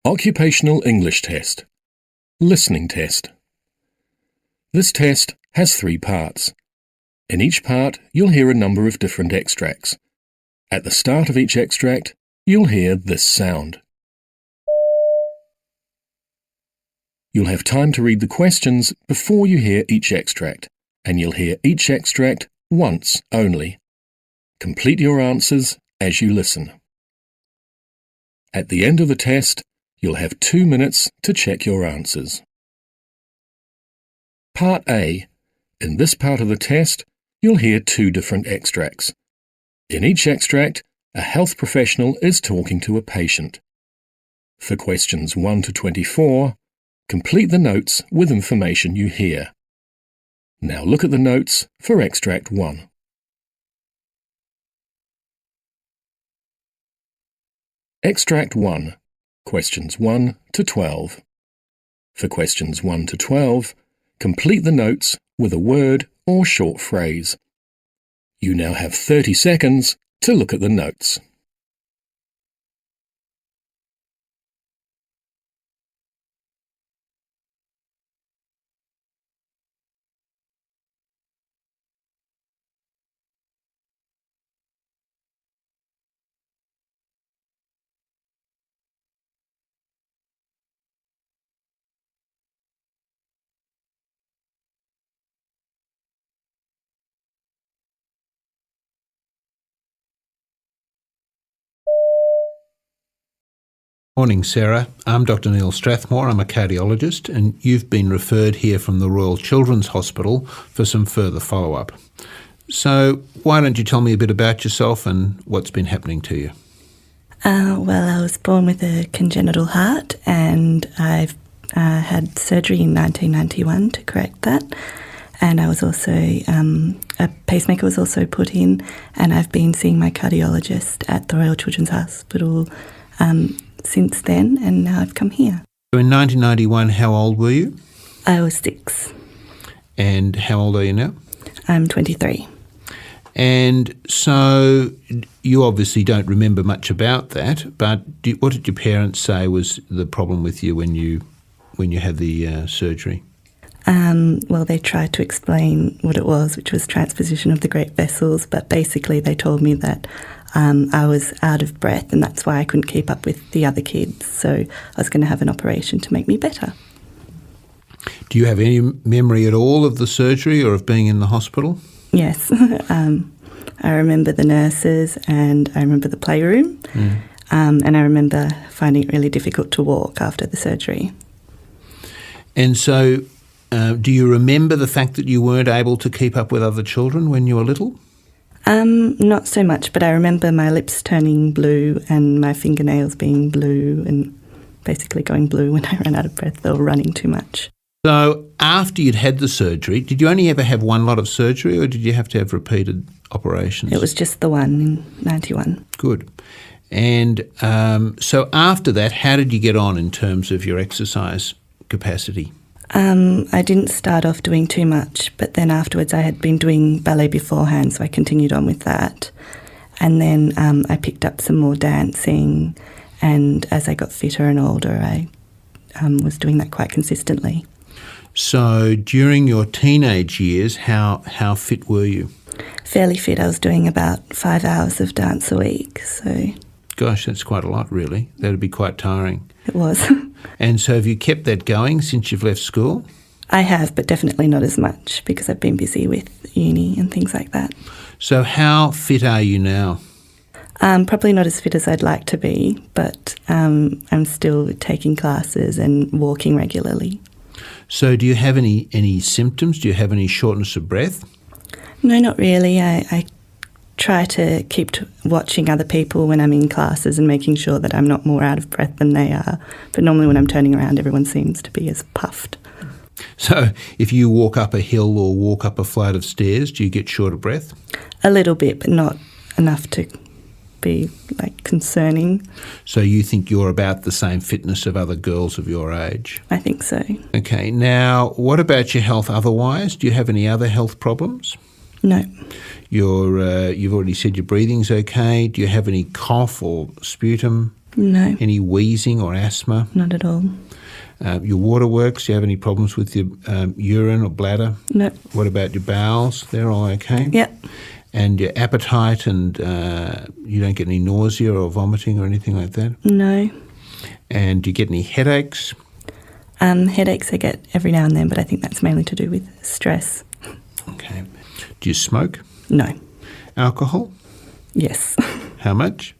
Occupational English Test. Listening Test. This test has 3 parts. In each part, you'll hear a number of different extracts. At the start of each extract, you'll hear this sound. You'll have time to read the questions before you hear each extract, and you'll hear each extract once only. Complete your answers as you listen. At the end of the test, you'll have 2 minutes to check your answers. Part A. In this part of the test, you'll hear 2 different extracts. In each extract, a health professional is talking to a patient. For questions 1 to 24, complete the notes with information you hear. Now look at the notes for Extract 1. Extract 1. Questions 1 to 12. For questions 1 to 12, complete the notes with a word or short phrase. You now have 30 seconds to look at the notes. Morning, Sarah. I'm Dr. Neil Strathmore. I'm a cardiologist, and you've been referred here from the Royal Children's Hospital for some further follow-up. So why don't you tell me a bit about yourself and what's been happening to you? Well, I was born with a congenital heart, and I've had surgery in 1991 to correct that. And I was also, a pacemaker was also put in, and I've been seeing my cardiologist at the Royal Children's Hospital since then, and now I've come here. So in 1991, how old were you? I was 6. And how old are you now? I'm 23. And so you obviously don't remember much about that, but what did your parents say was the problem with you when you had the surgery? Well, they tried to explain what it was, which was transposition of the great vessels, but basically they told me that I was out of breath, and that's why I couldn't keep up with the other kids. So I was going to have an operation to make me better. Do you have any memory at all of the surgery or of being in the hospital? Yes. I remember the nurses, and I remember the playroom, and I remember finding it really difficult to walk after the surgery. And so do you remember the fact that you weren't able to keep up with other children when you were little? Not so much, but I remember my lips turning blue and my fingernails being blue and basically going blue when I ran out of breath or running too much. So after you'd had the surgery, did you only ever have one lot of surgery, or did you have to have repeated operations? It was just the one in 91. Good. And so after that, how did you get on in terms of your exercise capacity? I didn't start off doing too much, but then afterwards I had been doing ballet beforehand, so I continued on with that. And then I picked up some more dancing, and as I got fitter and older, I was doing that quite consistently. So during your teenage years, how fit were you? Fairly fit. I was doing about 5 hours of dance a week, so... Gosh, that's quite a lot, really. That would be quite tiring. It was. And so have you kept that going since you've left school? I have, but definitely not as much because I've been busy with uni and things like that. So how fit are you now? Probably not as fit as I'd like to be, but I'm still taking classes and walking regularly. So do you have any symptoms? Do you have any shortness of breath? No, not really. I try to keep watching other people when I'm in classes and making sure that I'm not more out of breath than they are. But normally when I'm turning around, everyone seems to be as puffed. So if you walk up a hill or walk up a flight of stairs, do you get short of breath? A little bit, but not enough to be concerning. So you think you're about the same fitness of other girls of your age? I think so. Okay. Now, what about your health otherwise? Do you have any other health problems? No. You've already said your breathing's okay. Do you have any cough or sputum? No, Any wheezing or asthma? not at all. Your waterworks, do you have any problems with your urine or bladder? No. What about your bowels? They're all okay? Yep. And your appetite, and you don't get any nausea or vomiting or anything like that? No. And do you get any headaches? Headaches I get every now and then, but I think that's mainly to do with stress. Okay. Do you smoke? No. Alcohol? Yes. How much?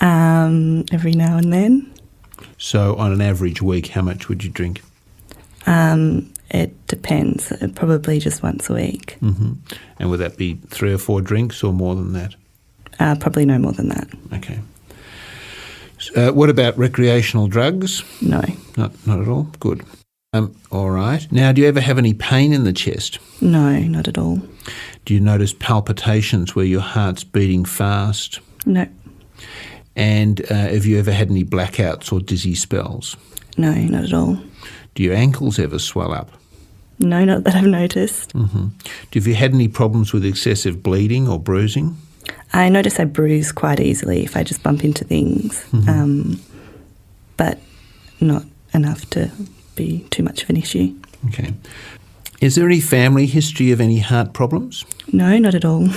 Every now and then. So on an average week, how much would you drink? It depends. Probably just once a week. Mm-hmm. And would that be 3 or 4 drinks or more than that? Probably no more than that. Okay. What about recreational drugs? No. Not at all? Good. All right. Now, do you ever have any pain in the chest? No, not at all. Do you notice palpitations where your heart's beating fast? No. And have you ever had any blackouts or dizzy spells? No, not at all. Do your ankles ever swell up? No, not that I've noticed. Mm-hmm. Have you had any problems with excessive bleeding or bruising? I notice I bruise quite easily if I just bump into things, but not enough to be too much of an issue. Okay. Is there any family history of any heart problems? No, not at all.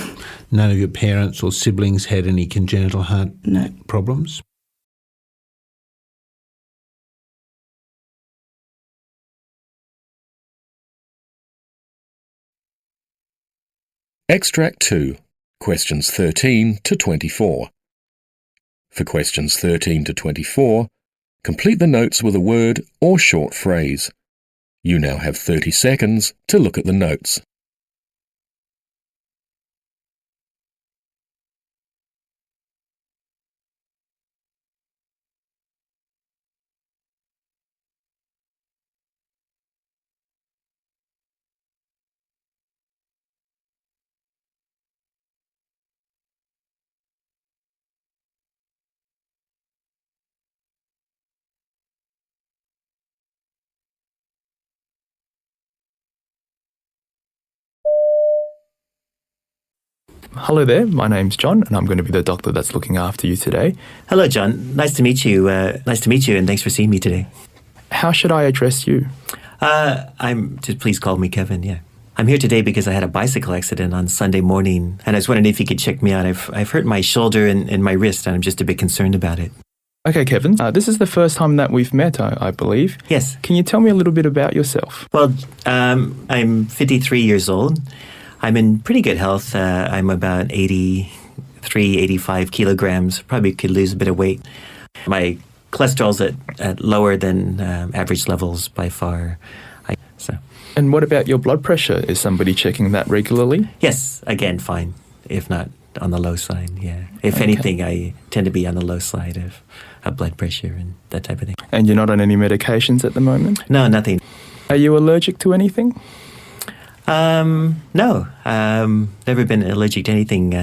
None of your parents or siblings had any congenital heart No. problems? Extract 2, questions 13 to 24. For questions 13 to 24, complete the notes with a word or short phrase. You now have 30 seconds to look at the notes. Hello there, my name's John and I'm going to be the doctor that's looking after you today. Hello, John. Nice to meet you. And thanks for seeing me today. How should I address you? Just please call me Kevin. Yeah, I'm here today because I had a bicycle accident on Sunday morning, and I was wondering if you could check me out. I've hurt my shoulder and my wrist, and I'm just a bit concerned about it. Okay, Kevin, this is the first time that we've met, I believe. Yes. Can you tell me a little bit about yourself? Well, I'm 53 years old. I'm in pretty good health. I'm about 83, 85 kilograms. Probably could lose a bit of weight. My cholesterol's at lower than average levels by far. And what about your blood pressure? Is somebody checking that regularly? Yes, again, fine. If not on the low side, yeah. If anything, I tend to be on the low side of blood pressure and that type of thing. And you're not on any medications at the moment? No, nothing. Are you allergic to anything? No. Never been allergic to anything.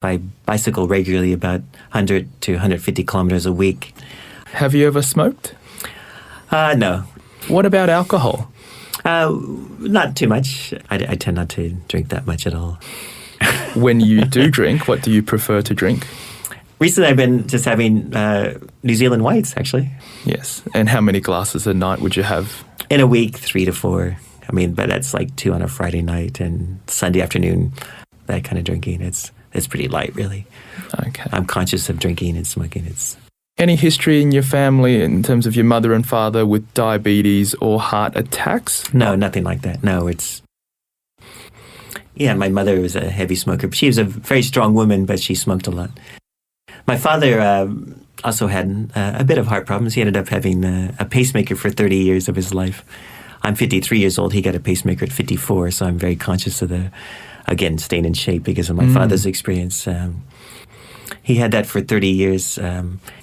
I bicycle regularly about 100 to 150 kilometers a week. Have you ever smoked? No. What about alcohol? Not too much. I tend not to drink that much at all. When you do drink, what do you prefer to drink? Recently, I've been just having New Zealand Whites, actually. Yes. And how many glasses a night would you have? In a week, 3 to 4. I mean, but that's like 2 on a Friday night and Sunday afternoon, that kind of drinking. It's pretty light, really. Okay. I'm conscious of drinking and smoking. Any history in your family in terms of your mother and father with diabetes or heart attacks? No, nothing like that. No, yeah, my mother was a heavy smoker. She was a very strong woman, but she smoked a lot. My father also had a bit of heart problems. He ended up having a pacemaker for 30 years of his life. I'm 53 years old. He got a pacemaker at 54, so I'm very conscious of again, staying in shape because of my father's experience. He had that for 30 years.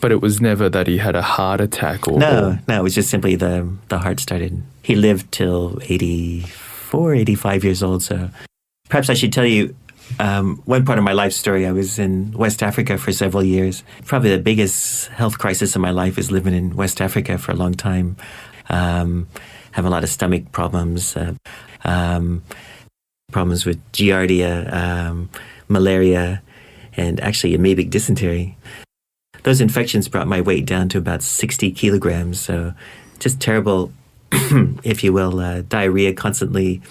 But it was never that he had a heart attack or... No, it was just simply the heart started. He lived till 84, 85 years old, so... Perhaps I should tell you one part of my life story. I was in West Africa for several years. Probably the biggest health crisis in my life is living in West Africa for a long time. Having a lot of stomach problems, problems with giardia, malaria, and actually amoebic dysentery. those infections brought my weight down to about 60 kilograms. So just terrible, if you will, diarrhea constantly.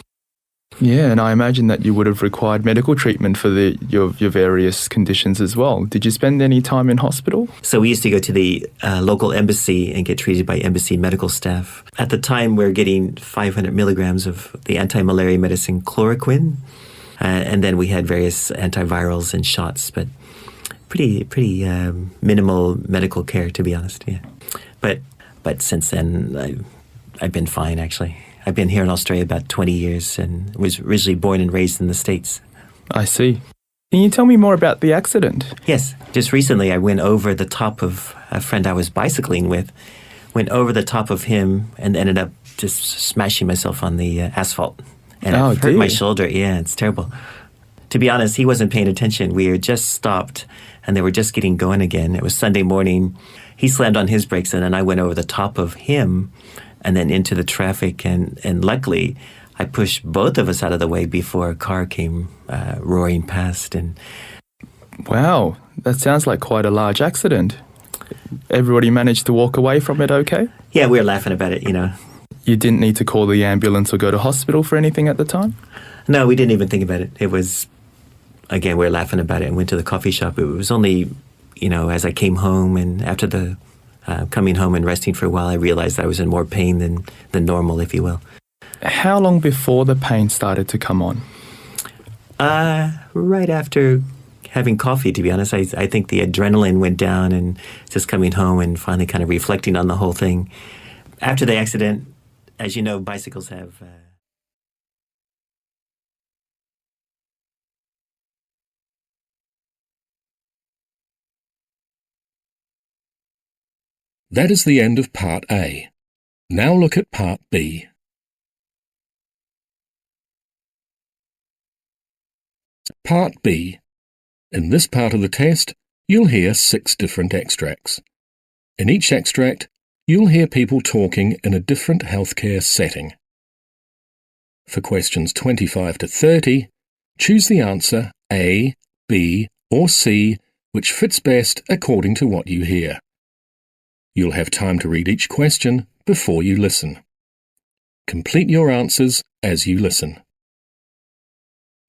Yeah, and I imagine that you would have required medical treatment for your various conditions as well. Did you spend any time in hospital? So we used to go to the local embassy and get treated by embassy medical staff. At the time, we were getting 500 milligrams of the anti-malaria medicine chloroquine. And then we had various antivirals and shots, but pretty minimal medical care, to be honest. Yeah, but since then, I've been fine, actually. I've been here in Australia about 20 years and was originally born and raised in the States. I see. Can you tell me more about the accident? Yes, just recently I went over the top of a friend I was bicycling with, went over the top of him and ended up just smashing myself on the asphalt. And Oh, it hurt dear. my shoulder. Yeah, it's terrible. To be honest, he wasn't paying attention. We had just stopped and they were just getting going again. It was Sunday morning. He slammed on his brakes and then I went over the top of him and then into the traffic. And luckily, I pushed both of us out of the way before a car came roaring past. And Wow, that sounds like quite a large accident. Everybody managed to walk away from it okay? yeah, we were laughing about it, you know. You didn't need to call the ambulance or go to hospital for anything at the time? No, we didn't even think about it. It was, again, we were laughing about it and went to the coffee shop. It was only, you know, as I came home and after the coming home and resting for a while, I realized I was in more pain than normal, if you will. How long before the pain started to come on? Right after having coffee, to be honest. I think the adrenaline went down and just coming home and finally kind of reflecting on the whole thing. After the accident, as you know, bicycles have... That is the end of Part A. Now look at Part B. Part B. In this part of the test, you'll hear 6 different extracts. In each extract, you'll hear people talking in a different healthcare setting. For questions 25 to 30, choose the answer A, B, or C, which fits best according to what you hear. You'll have time to read each question before you listen. Complete your answers as you listen.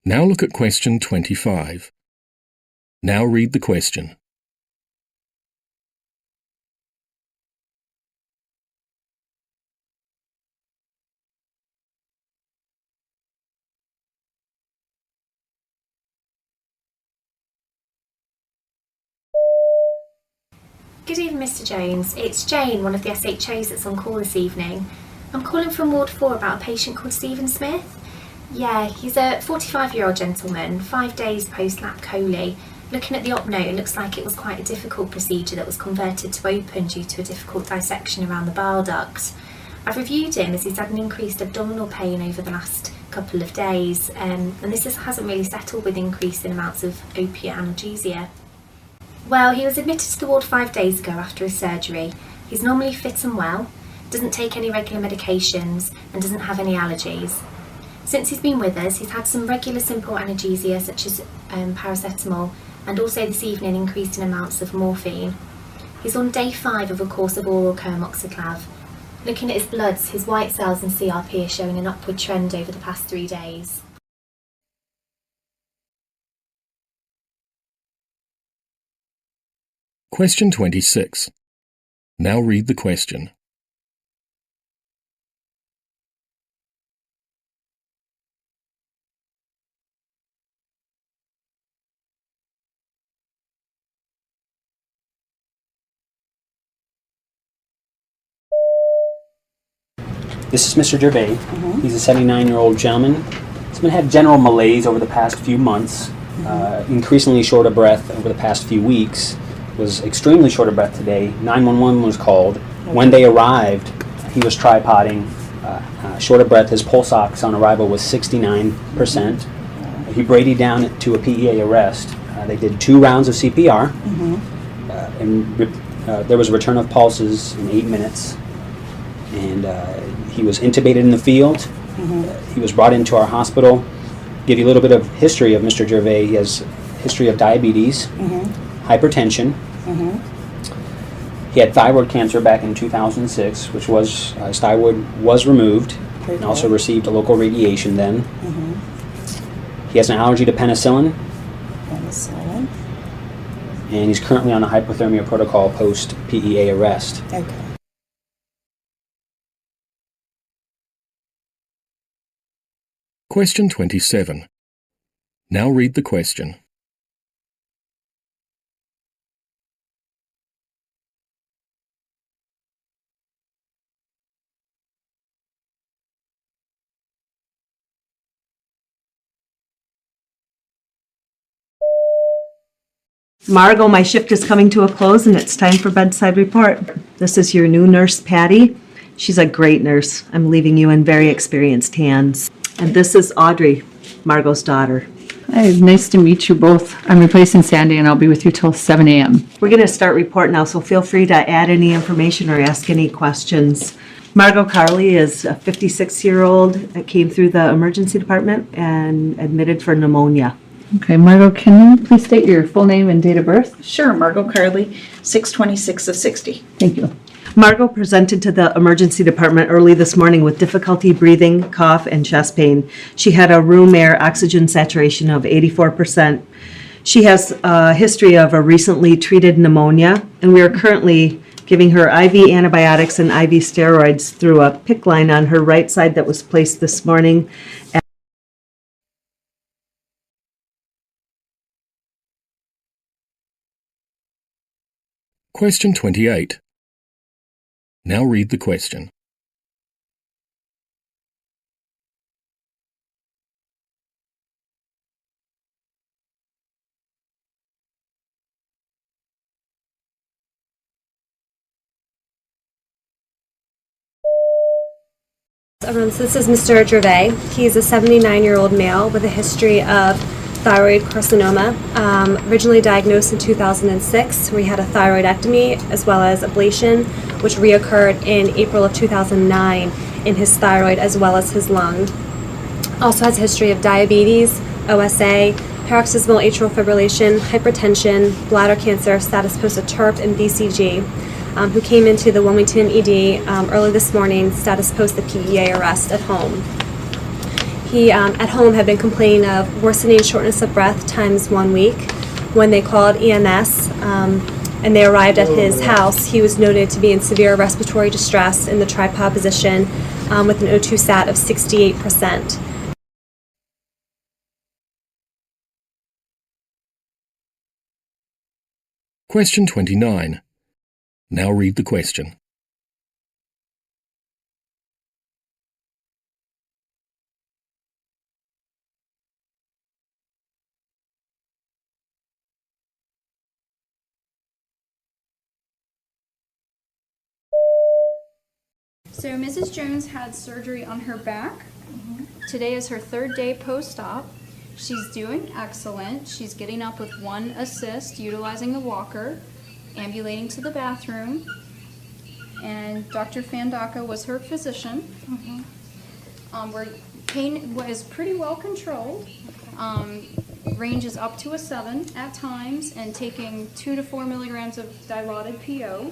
Now look at question 25. Now read the question. Good evening, Mr. Jones. It's Jane, one of the SHOs that's on call this evening. I'm calling from Ward 4 about a patient called Stephen Smith. Yeah, he's a 45-year-old gentleman, 5 days post-lap coli. Looking at the op note, it looks like it was quite a difficult procedure that was converted to open due to a difficult dissection around the bile duct. I've reviewed him as he's had an increased abdominal pain over the last couple of days, and this hasn't really settled with increasing amounts of opiate analgesia. Well, he was admitted to the ward 5 days ago after his surgery. He's normally fit and well, doesn't take any regular medications, and doesn't have any allergies. Since he's been with us, he's had some regular simple analgesia such as paracetamol, and also this evening increased in amounts of morphine. He's on day 5 of a course of oral coamoxiclav. Looking at his bloods, his white cells and CRP are showing an upward trend over the past 3 days. Question 26. Now read the question. This is Mr. Gervais. He's a 79-year-old gentleman. He's been had general malaise over the past few months, increasingly short of breath over the past few weeks. Was extremely short of breath today. 911 was called. When they arrived, he was tripoding, short of breath. His pulse ox on arrival was 69%. He bradyed down to a PEA arrest. They did 2 rounds of CPR, and there was a return of pulses in 8 minutes. And he was intubated in the field. He was brought into our hospital. Give you a little bit of history of Mr. Gervais. He has history of diabetes, hypertension, He had thyroid cancer back in 2006, which was, his thyroid was removed, and also received a local radiation then. He has an allergy to penicillin, and he's currently on a hypothermia protocol post-PEA arrest. Okay. Question 27. Now read the question. Margot, my shift is coming to a close and it's time for bedside report. This is your new nurse, Patty. She's a great nurse. I'm leaving you in very experienced hands. And this is Audrey, Margot's daughter. Hi, nice to meet you both. I'm replacing Sandy and I'll be with you till 7 a.m. We're going to start report now, so feel free to add any information or ask any questions. Margot Carley is a 56-year-old that came through the emergency department and admitted for pneumonia. Okay, Margot, can you please state your full name and date of birth? Sure, Margot Carley, 6/26 of 60. Thank you. Margot presented to the emergency department early this morning with difficulty breathing, cough, and chest pain. She had a room air oxygen saturation of 84%. She has a history of a recently treated pneumonia, and we are currently giving her IV antibiotics and IV steroids through a PICC line on her right side that was placed this morning. Question 28. Now read the question. This is Mr. Gervais. He's a 79-year-old male with a history of thyroid carcinoma, originally diagnosed in 2006, where he had a thyroidectomy as well as ablation, which reoccurred in April of 2009 in his thyroid as well as his lung. Also has a history of diabetes, OSA, paroxysmal atrial fibrillation, hypertension, bladder cancer, status post of TURP, and BCG, who came into the Wilmington ED early this morning, status post the PEA arrest at home. He, at home, had been complaining of worsening shortness of breath times 1 week. When they called EMS and they arrived at his house, he was noted to be in severe respiratory distress in the tripod position with an O2 sat of 68%. Question 29. Now read the question. So Mrs. Jones had surgery on her back. Today is her 3rd day post-op. She's doing excellent. She's getting up with 1 assist, utilizing the walker, ambulating to the bathroom. And Dr. Fandaka was her physician. Pain was pretty well controlled. Ranges up to a 7 at times, and taking 2 to 4 milligrams of Dilaudid PO.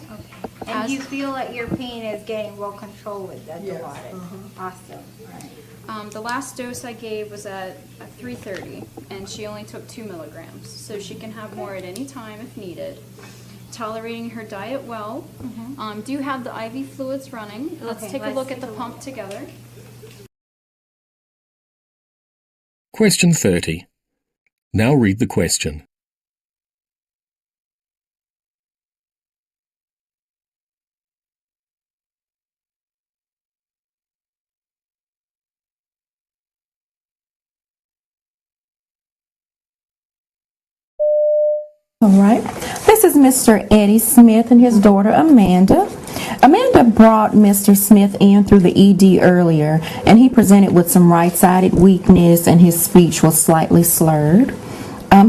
And you feel that your pain is getting well controlled with that Dilaudid? Awesome. Right. The last dose I gave was at 3:30, and she only took 2 milligrams, so she can have more at any time if needed. Tolerating her diet well. Do have the IV fluids running. Let's take a look at the pump together. Question 30. Now read the question. All right. This is Mr. Eddie Smith and his daughter Amanda. Amanda brought Mr. Smith in through the ED earlier, and he presented with some right-sided weakness and his speech was slightly slurred.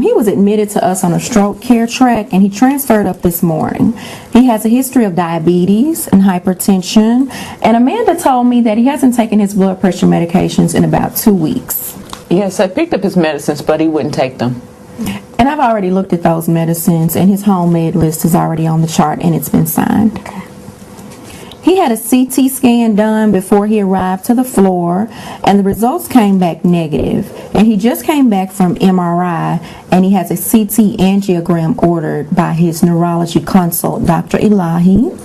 He was admitted to us on a stroke care track and he transferred up this morning. He has a history of diabetes and hypertension, and Amanda told me that he hasn't taken his blood pressure medications in about 2 weeks. Yes, I picked up his medicines, but he wouldn't take them. And I've already looked at those medicines, and his homemade list is already on the chart, and it's been signed. He had a CT scan done before he arrived to the floor, and the results came back negative. And he just came back from MRI, and he has a CT angiogram ordered by his neurology consult, Dr. Elahi.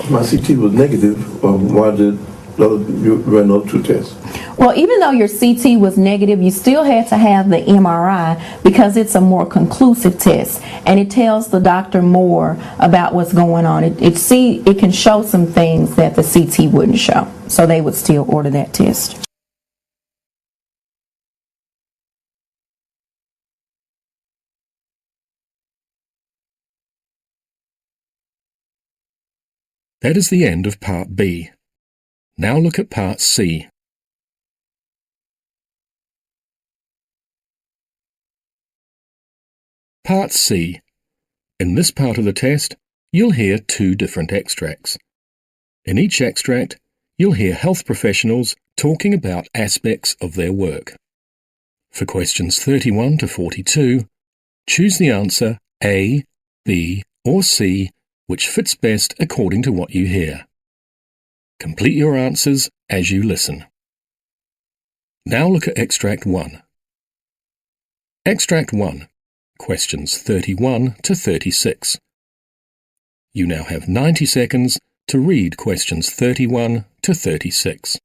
My CT was negative. Why did you run those two tests? Well, even though your CT was negative, you still had to have the MRI because it's a more conclusive test, and it tells the doctor more about what's going on. It can show some things that the CT wouldn't show, so they would still order that test. That is the end of Part B. Now look at Part C. Part C. In this part of the test, you'll hear two different extracts. In each extract, you'll hear health professionals talking about aspects of their work. For questions 31 to 42, choose the answer A, B, or C, which fits best according to what you hear. Complete your answers as you listen. Now look at Extract 1. Extract 1. Questions 31 to 36. You now have 90 seconds to read questions 31 to 36.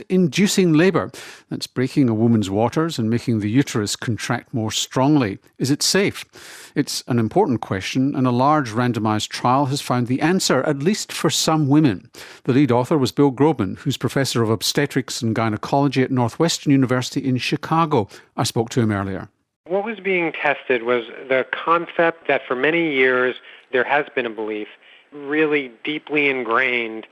Inducing labour, that's breaking a woman's waters and making the uterus contract more strongly. Is it safe? It's an important question, and a large randomised trial has found the answer, at least for some women. The lead author was Bill Grobman, who's Professor of Obstetrics and Gynecology at Northwestern University in Chicago. I spoke to him earlier. What was being tested was the concept that for many years there has been a belief, really deeply ingrained,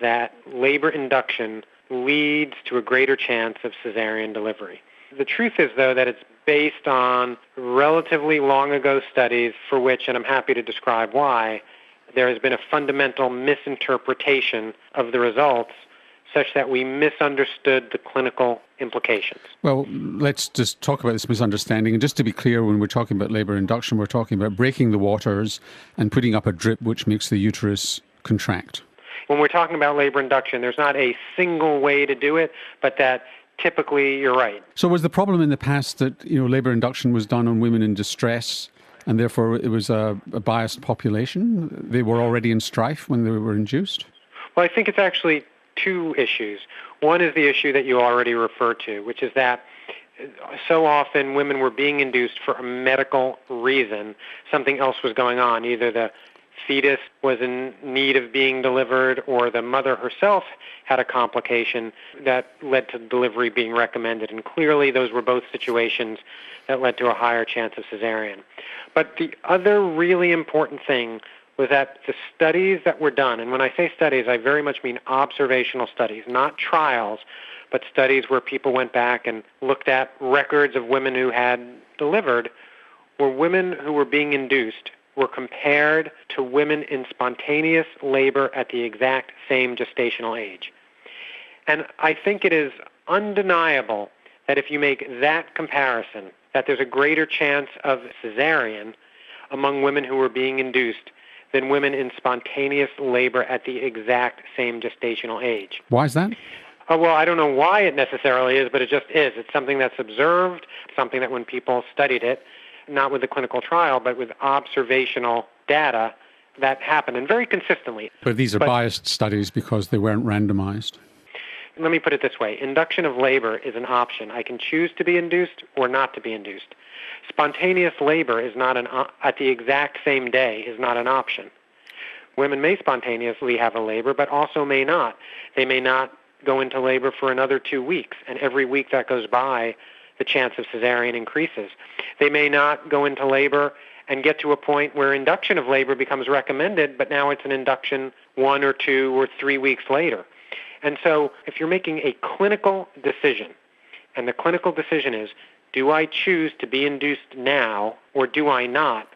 that labour induction leads to a greater chance of cesarean delivery. The truth is, though, that it's based on relatively long ago studies for which, and I'm happy to describe why, there has been a fundamental misinterpretation of the results such that we misunderstood the clinical implications. Well, let's just talk about this misunderstanding. And just to be clear, when we're talking about labour induction, we're talking about breaking the waters and putting up a drip which makes the uterus contract. When we're talking about labour induction, there's not a single way to do it, but that typically you're right. So was the problem in the past that labour induction was done on women in distress and therefore it was a biased population? They were already in strife when they were induced? Well, I think it's actually two issues. One is the issue that you already referred to, which is that so often women were being induced for a medical reason. Something else was going on. Either the fetus was in need of being delivered or the mother herself had a complication that led to delivery being recommended. And clearly those were both situations that led to a higher chance of cesarean. But the other really important thing was that the studies that were done, and when I say studies, I very much mean observational studies, not trials, but studies where people went back and looked at records of women who had delivered, where women who were being induced were compared to women in spontaneous labor at the exact same gestational age. And I think it is undeniable that if you make that comparison, that there's a greater chance of cesarean among women who were being induced than women in spontaneous labor at the exact same gestational age. Why is that? Well, I don't know why it necessarily is, but it just is. It's something that's observed, something that when people studied it, not with a clinical trial, but with observational data, that happened, and very consistently. But these are biased studies because they weren't randomized. Let me put it this way. Induction of labor is an option. I can choose to be induced or not to be induced. Spontaneous labor is not at the exact same day is not an option. Women may spontaneously have a labor, but also may not. They may not go into labor for another 2 weeks, and every week that goes by, the chance of cesarean increases. They may not go into labor and get to a point where induction of labor becomes recommended, but now it's an induction 1 or 2 or 3 weeks later. And so if you're making a clinical decision, and the clinical decision is, do I choose to be induced now or do I not?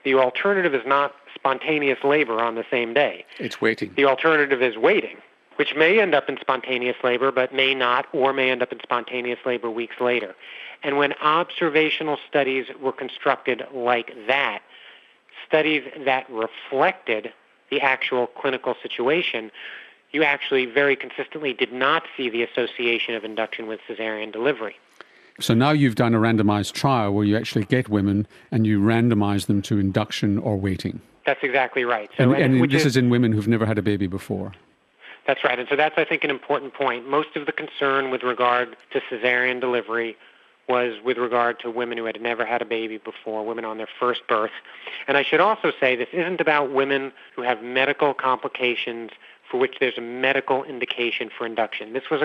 The alternative is not spontaneous labor on the same day. It's waiting. The alternative is waiting, which may end up in spontaneous labor but may not, or may end up in spontaneous labor weeks later. And when observational studies were constructed like that, studies that reflected the actual clinical situation, you actually very consistently did not see the association of induction with cesarean delivery. So now you've done a randomized trial where you actually get women and you randomize them to induction or waiting. That's exactly right. So, and this is in women who've never had a baby before. That's right. And so that's, I think, an important point. Most of the concern with regard to cesarean delivery was with regard to women who had never had a baby before, women on their first birth. And I should also say this isn't about women who have medical complications for which there's a medical indication for induction. This was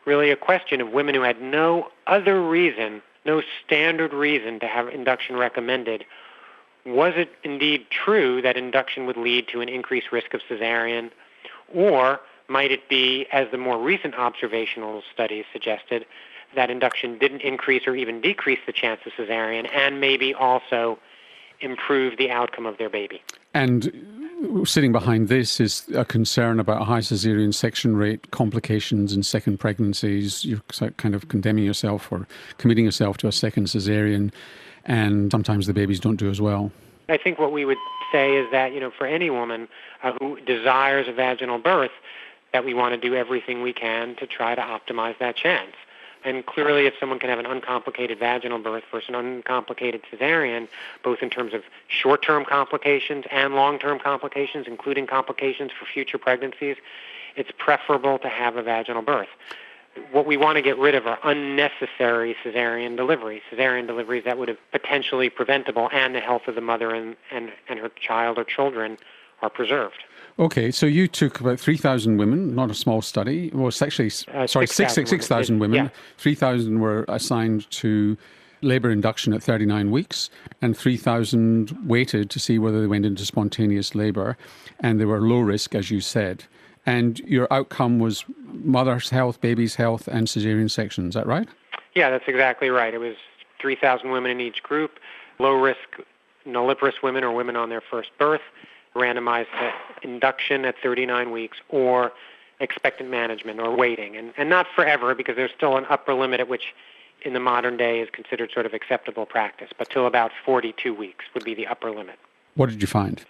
really a question of women who had no other reason, no standard reason to have induction recommended. Was it indeed true that induction would lead to an increased risk of cesarean, or might it be, as the more recent observational studies suggested, that induction didn't increase or even decrease the chance of cesarean and maybe also improve the outcome of their baby? And sitting behind this is a concern about a high caesarean section rate, complications in second pregnancies. You're kind of condemning yourself or committing yourself to a second caesarean, and sometimes the babies don't do as well. I think what we would say is that, for any woman who desires a vaginal birth, that we want to do everything we can to try to optimize that chance. And clearly, if someone can have an uncomplicated vaginal birth versus an uncomplicated cesarean, both in terms of short-term complications and long-term complications, including complications for future pregnancies, it's preferable to have a vaginal birth. What we want to get rid of are unnecessary cesarean deliveries that would have potentially preventable, and the health of the mother and her child or children are preserved. Okay, so you took about 3,000 women, not a small study. Well, it's actually, 6,000 women. Yeah. 3,000 were assigned to labour induction at 39 weeks, and 3,000 waited to see whether they went into spontaneous labour, and they were low risk, as you said. And your outcome was mother's health, baby's health, and caesarean section. Is that right? Yeah, that's exactly right. It was 3,000 women in each group, low-risk nulliparous women or women on their first birth, randomized to induction at 39 weeks or expectant management or waiting. And not forever, because there's still an upper limit at which in the modern day is considered sort of acceptable practice, but till about 42 weeks would be the upper limit. What did you find?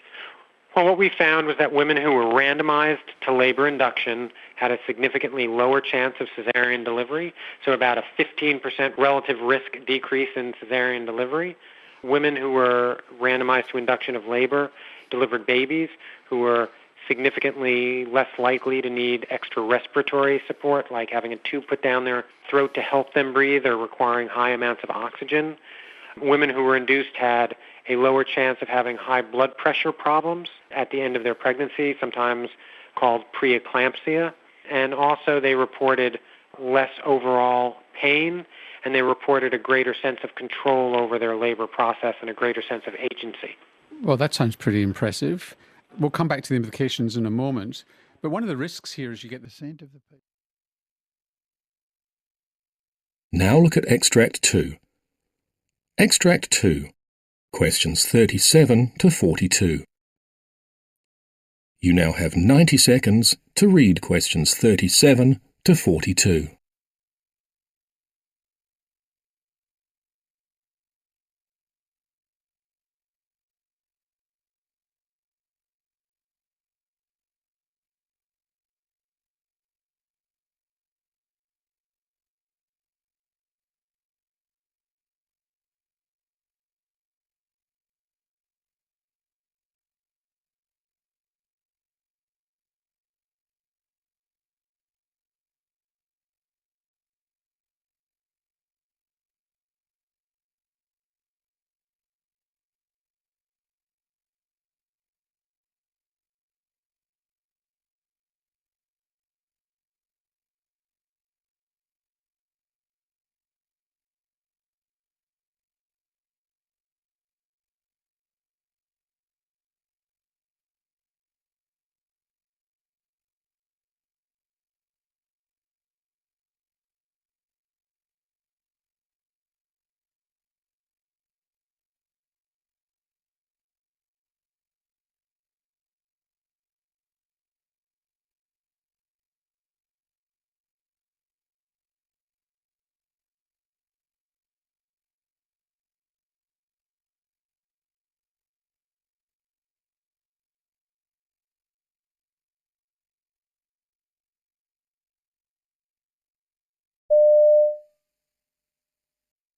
Well, what we found was that women who were randomized to labor induction had a significantly lower chance of cesarean delivery, so about a 15% relative risk decrease in cesarean delivery. Women who were randomized to induction of labor delivered babies who were significantly less likely to need extra respiratory support, like having a tube put down their throat to help them breathe or requiring high amounts of oxygen. Women who were induced had a lower chance of having high blood pressure problems at the end of their pregnancy, sometimes called preeclampsia. And also they reported less overall pain, and they reported a greater sense of control over their labor process and a greater sense of agency. Well, that sounds pretty impressive. We'll come back to the implications in a moment. But one of the risks here is you get the scent of the patient. Now look at Extract 2. Extract 2, questions 37 to 42. You now have 90 seconds to read questions 37 to 42.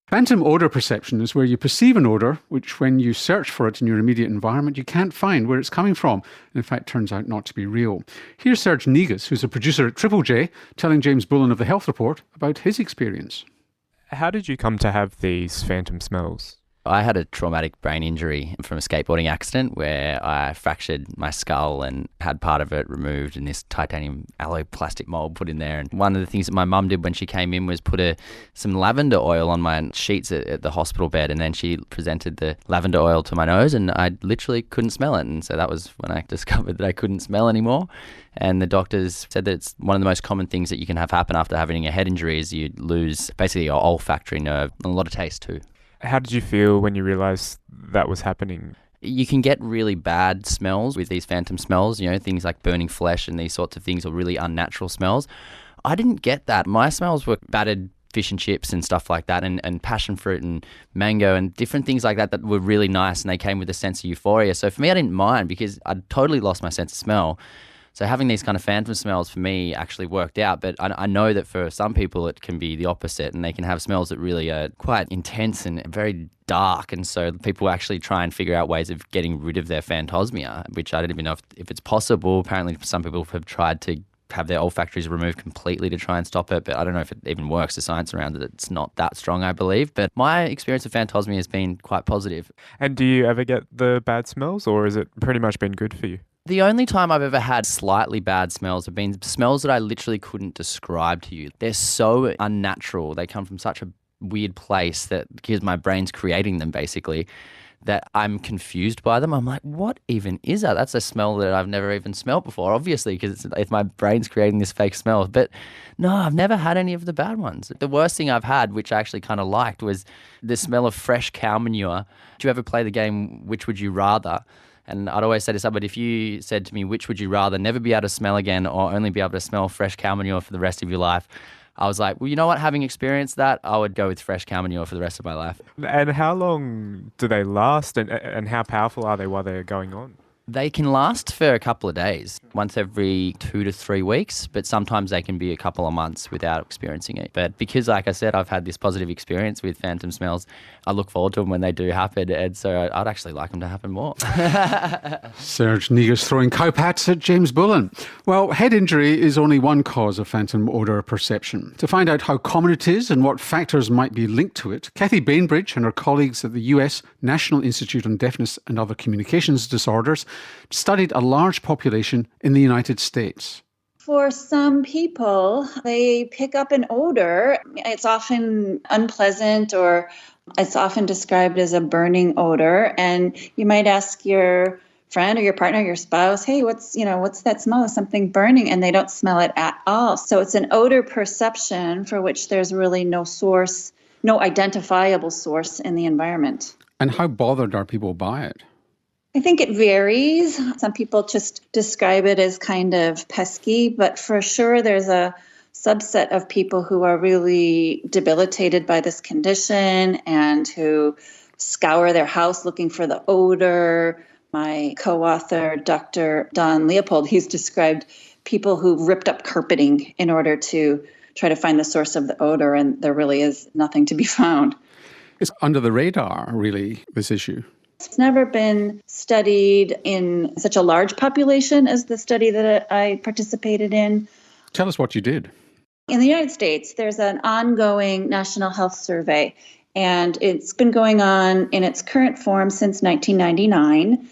Phantom odour perception is where you perceive an odour which, when you search for it in your immediate environment, you can't find where it's coming from. And in fact, turns out not to be real. Here's Serge Negus, who's a producer at Triple J, telling James Bullen of The Health Report about his experience. How did you come to have these phantom smells? I had a traumatic brain injury from a skateboarding accident where I fractured my skull and had part of it removed and this titanium alloy plastic mold put in there. And one of the things that my mum did when she came in was put some lavender oil on my sheets at the hospital bed, and then she presented the lavender oil to my nose and I literally couldn't smell it. And so that was when I discovered that I couldn't smell anymore. And the doctors said that it's one of the most common things that you can have happen after having a head injury is you lose basically your olfactory nerve and a lot of taste too. How did you feel when you realised that was happening? You can get really bad smells with these phantom smells, things like burning flesh and these sorts of things, or really unnatural smells. I didn't get that. My smells were battered fish and chips and stuff like that, and passion fruit and mango and different things like that were really nice, and they came with a sense of euphoria. So for me, I didn't mind because I'd totally lost my sense of smell. So having these kind of phantom smells for me actually worked out, but I know that for some people it can be the opposite, and they can have smells that really are quite intense and very dark, and so people actually try and figure out ways of getting rid of their phantosmia, which I don't even know if it's possible. Apparently some people have tried to have their olfactories removed completely to try and stop it, but I don't know if it even works. The science around it, it's not that strong, I believe. But my experience of phantosmia has been quite positive. And do you ever get the bad smells, or has it pretty much been good for you? The only time I've ever had slightly bad smells have been smells that I literally couldn't describe to you. They're so unnatural. They come from such a weird place that because my brain's creating them basically, that I'm confused by them. I'm like, what even is that? That's a smell that I've never even smelled before, obviously, because if my brain's creating this fake smell. But no, I've never had any of the bad ones. The worst thing I've had, which I actually kind of liked, was the smell of fresh cow manure. Do you ever play the game Which Would You Rather? And I'd always say to somebody, if you said to me, which would you rather, never be able to smell again or only be able to smell fresh cow manure for the rest of your life? I was like, well, you know what? Having experienced that, I would go with fresh cow manure for the rest of my life. And how long do they last, and how powerful are they while they're going on? They can last for a couple of days, once every 2 to 3 weeks, but sometimes they can be a couple of months without experiencing it. But because, like I said, I've had this positive experience with phantom smells, I look forward to them when they do happen, and so I'd actually like them to happen more. Serge Negus throwing cowpats at James Bullen. Well, head injury is only one cause of phantom odour perception. To find out how common it is and what factors might be linked to it, Kathy Bainbridge and her colleagues at the US National Institute on Deafness and Other Communications Disorders studied a large population in the United States. For some people, they pick up an odor. It's often unpleasant, or it's often described as a burning odor. And you might ask your friend or your partner, your spouse, hey, what's that smell of something burning? And they don't smell it at all. So it's an odor perception for which there's really no source, no identifiable source in the environment. And how bothered are people by it? I think it varies. Some people just describe it as kind of pesky, but for sure there's a subset of people who are really debilitated by this condition and who scour their house looking for the odor. My co-author, Dr. Don Leopold, he's described people who ripped up carpeting in order to try to find the source of the odor, and there really is nothing to be found. It's under the radar, really, this issue. It's never been studied in such a large population as the study that I participated in. Tell us what you did. In the United States, there's an ongoing national health survey, and it's been going on in its current form since 1999.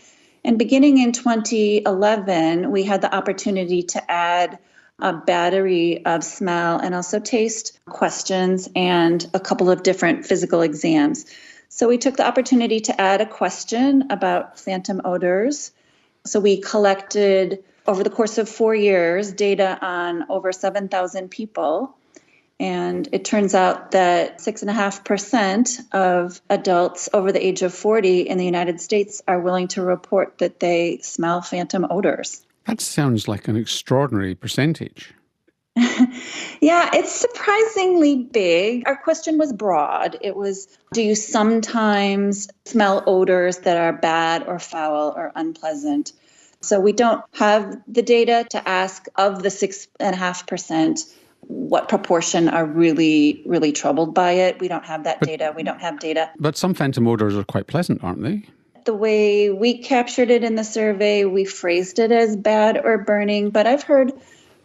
And beginning in 2011, we had the opportunity to add a battery of smell and also taste questions and a couple of different physical exams. So we took the opportunity to add a question about phantom odors. So we collected, over the course of 4 years, data on over 7,000 people. And it turns out that 6.5% of adults over the age of 40 in the United States are willing to report that they smell phantom odors. That sounds like an extraordinary percentage. Yeah, it's surprisingly big. Our question was broad. It was, do you sometimes smell odors that are bad or foul or unpleasant? So we don't have the data to ask of the 6.5%, what proportion are really, really troubled by it. We don't have that data. We don't have data. But some phantom odours are quite pleasant, aren't they? The way we captured it in the survey, we phrased it as bad or burning, but I've heard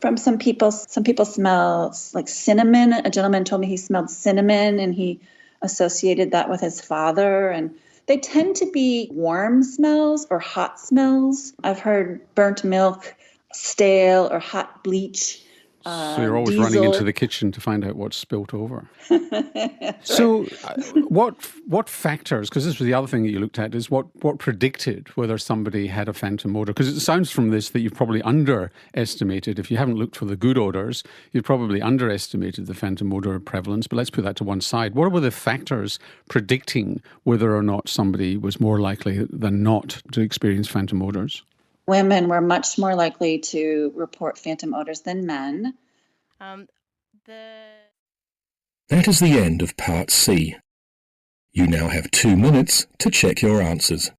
from some people smell like cinnamon. A gentleman told me he smelled cinnamon and he associated that with his father. And they tend to be warm smells or hot smells. I've heard burnt milk, stale or hot bleach. So you're always diesel. running into the kitchen to find out what's spilt over. So what factors, because this was the other thing that you looked at, is what predicted whether somebody had a phantom odour? Because it sounds from this that you've probably underestimated, if you haven't looked for the good odours, you've probably underestimated the phantom odour prevalence, but let's put that to one side. What were the factors predicting whether or not somebody was more likely than not to experience phantom odours? Women were much more likely to report phantom odors than men. That is the end of Part C. You now have 2 minutes to check your answers.